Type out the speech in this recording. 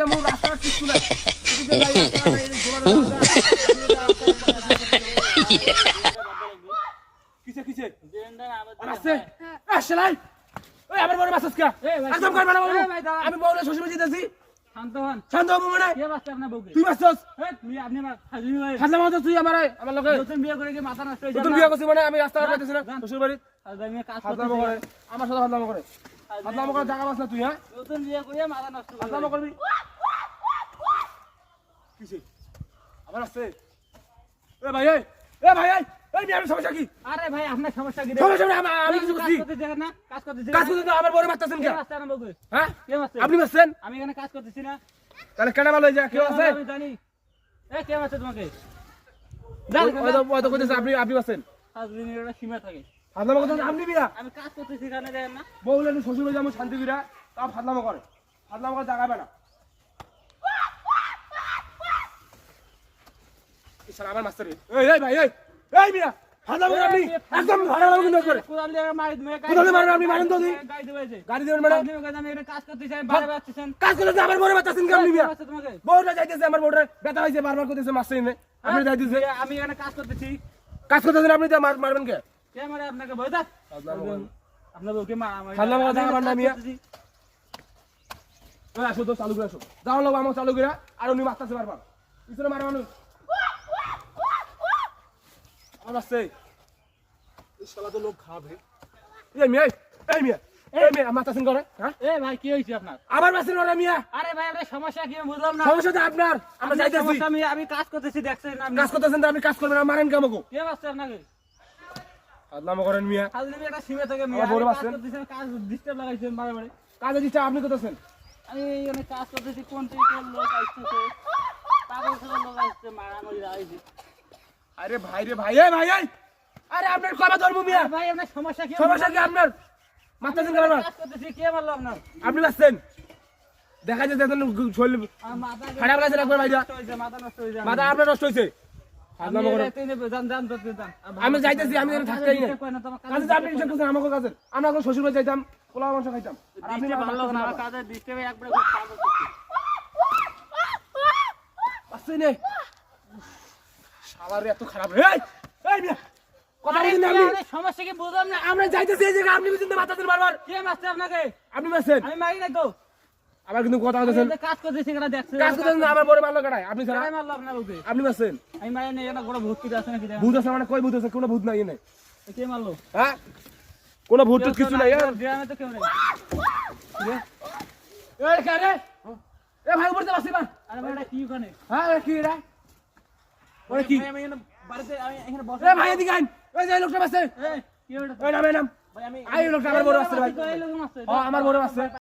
যাবো রাস্তা কিছু নাই কিসে কিসে আছে সেলাই ওই আমার বড় মাছস কা একদম কর বানা আমি বউলে শ্বশুর যেতেছি শান্ত হন শান্ত হবো মানে কে বাচ্চা আপনার বউকে তুই বাচ্চাস তুই আপনি হাজলাম তো তুই আমার লগে নতুন বিয়ে করে কি মাথা নষ্ট হয়ে যায় নতুন বিয়ে করছিস মানে আমি রাস্তা পার পাইতেছি না শ্বশুর বাড়ি আমি কাজ করতেছি আমার সাথে হাজলাম করে জায়গা বাস না তুই হ্যাঁ নতুন বিয়ে করে মাথা নষ্ট হাজলাম করবি কিসে আবার আসছে এ ভাই এ ভাই এই আমি সমস্যা কি আরে ভাই আপনার সমস্যা কি সমস্যা আমি কিছু করছি কাজ করতেছি না আমার বড় মারতেছেন কে হ্যাঁ আপনি মারছেন আমি এখানে কাজ করতেছি না তাহলে কেন ভালো যা কেউ আছে আমি জানি এ কে মারছে তোমাকে ওই তো কইতেছে আপনি মারছেন হাজরিনের একটা সীমা থাকে ফাদলামা কথা আপনি বিয়া আমি কাজ করতেছি এখানে দেখেন না বউলেন শ্বশুর বাড়ি যাবো শান্তি বিরা তা ফাদলামা করে জায়গা না ইসরা আমার মাস্টার এই ভাই এই মিয়া ফাদলামা করে আপনি একদম ভাড়া কিন্তু করে কোদাল দিয়ে মারেন আপনি মারেন তো দিন গাড়ি দিবেন ম্যাডাম আপনি এখানে কাজ করতেছেন বাইরে যাচ্ছেন কাজ করতে আমার বড় বাচ্চাছেন কি আপনি মিয়া বউটা যাইতেছে আমার বউটা ব্যথা হইছে বারবার করতেছে মাস্টার নে আপনি যাইতেছে আমি এখানে কাজ করতেছি আপনি মারবেন কে কে মারে আপনাকে ভয় দাও আপনার বউকে ফাদলামা কথা মারনা মিয়া ওই আসো তো চালু করে আসো যাও লোক আমার চালু করে আর উনি মারতেছে বারবার পিছনে মারে মানুষ আমার আছে এই শালা তো লোক খাবে এই মিয়া মারতেছেন করে হ্যাঁ এ ভাই কি হইছে আপনার আবার মারছেন ওরা মিয়া আরে ভাই আমরা সমস্যা কি বুঝলাম না সমস্যা তো আপনার আমরা যাইতেছি আমি কাজ করতেছি দেখছেন আপনি কাজ করতেছেন তো আপনি কাজ করবেন মারেন কেন আমাকে কে মারছে আপনাকে হাজলামা করেন মিয়া হাজলামি একটা সীমা থেকে মিয়া কাজ করতেছেন কাজ ডিস্টার্ব লাগাইছেন বারে কাজে ডিস্টার্ব আপনি করতেছেন আমি এখানে কাজ করতেছি কোন থেকে লোক আসছে পাগল থেকে লোক আসছে মারামারি আইছে আরে ভাই রে ভাই আরে আপনার কবা ধর্ম মিয়া ভাই আপনার সমস্যা কি আপনার মারতেছেন কেন কাজ করতেছি কে মারলো আপনার আপনি মারছেন দেখা যায় দেখেন শরীর ফাড়া গেছে একবার ভাইরা মাথা নষ্ট হয়ে যায় মাথা আপনার নষ্ট হইছে আমি যাইতেছি আমি থাকতেই না কাজে আপনি নিষেধ করছেন আমাকে কাজে আমরা এখন শ্বশুর বাড়ি যাইতাম পোলাও মাংস খাইতাম আর আপনি ভালো না কাজে ডিস্টার্বে একবার খুব খারাপ হচ্ছে আসছে নে শালার এত খারাপ এই মিয়া কথা বলেন আপনি সমস্যা কি বুঝলাম না আমরা যাইতেছি এই জায়গা আপনি বুঝেন না মাথাতেন বারবার কে মারছে আপনাকে আপনি মারছেন আমি মারি নাই তো আবার কিন্তু কথা বলতেছেন কাজ করতেছি কেন দেখছেন কাজ করতেছেন আমার বড় মারলো কাটায় আপনি স্যার আমি মারলো আপনার ওকে আপনি মারছেন আমি মারি নাই না কোনো ভূত কি আছে নাকি ভূত আছে মানে কই ভূত আছে কোনো ভূত নাই এনে কে মারলো হ্যাঁ কোনো ভূত কিছু নাই গ্রামে তো কেউ নাই এই কারে এ ভাই উপরে বসি বা আরে ভাই এটা কি ওখানে হ্যাঁ কি রে ওরে কি আমি এখানে বাড়িতে আমি এখানে বসে এ ভাই এদিকে আইন ওই যে লোকটা বসে এই কি ওটা এই নাম ভাই আমি এই লোকটা আমার বড় আছে ভাই আমার বড় আছে